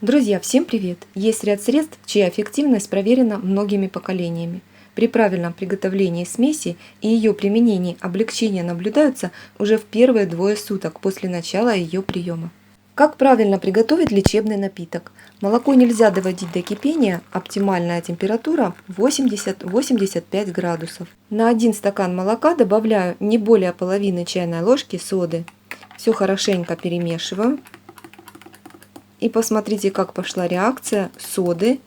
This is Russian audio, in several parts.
Друзья, всем привет! Есть ряд средств, чья эффективность проверена многими поколениями. При правильном приготовлении смеси и ее применении облегчения наблюдаются уже в первые двое суток после начала ее приема. Как правильно приготовить лечебный напиток? Молоко нельзя доводить до кипения, оптимальная температура 80-85 градусов. На 1 стакан молока добавляю не более половины чайной ложки соды. Все хорошенько перемешиваю. И посмотрите, как пошла реакция соды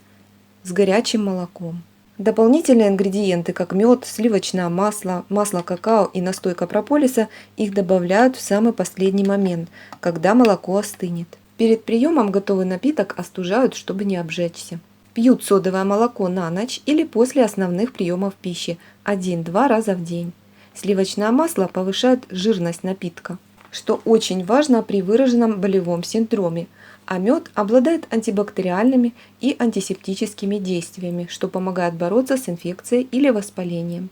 с горячим молоком. Дополнительные ингредиенты, как мед, сливочное масло, масло какао и настойка прополиса, их добавляют в самый последний момент, когда молоко остынет. Перед приемом готовый напиток остужают, чтобы не обжечься. Пьют содовое молоко на ночь или после основных приемов пищи 1-2 раза в день. Сливочное масло повышает жирность напитка, что очень важно при выраженном болевом синдроме. А мед обладает антибактериальными и антисептическими действиями, что помогает бороться с инфекцией или воспалением.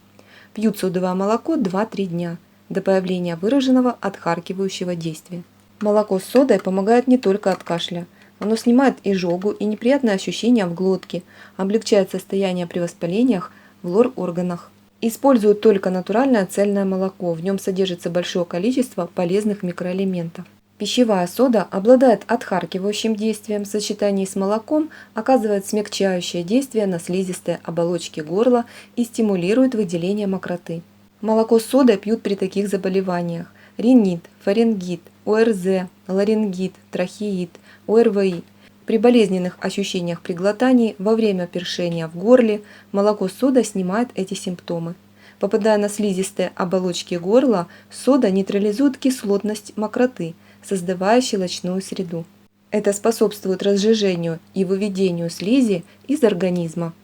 Пьют содовое молоко 2-3 дня до появления выраженного отхаркивающего действия. Молоко с содой помогает не только от кашля. Оно снимает изжогу и неприятные ощущения в глотке, облегчает состояние при воспалениях в лор-органах. Используют только натуральное цельное молоко, в нем содержится большое количество полезных микроэлементов. Пищевая сода обладает отхаркивающим действием, в сочетании с молоком оказывает смягчающее действие на слизистые оболочки горла и стимулирует выделение мокроты. Молоко с содой пьют при таких заболеваниях: ринит, фарингит, ОРЗ, ларингит, трахеит, ОРВИ. При болезненных ощущениях при глотании, во время першения в горле, молоко с содой снимает эти симптомы. Попадая на слизистые оболочки горла, сода нейтрализует кислотность мокроты, создавая щелочную среду. Это способствует разжижению и выведению слизи из организма.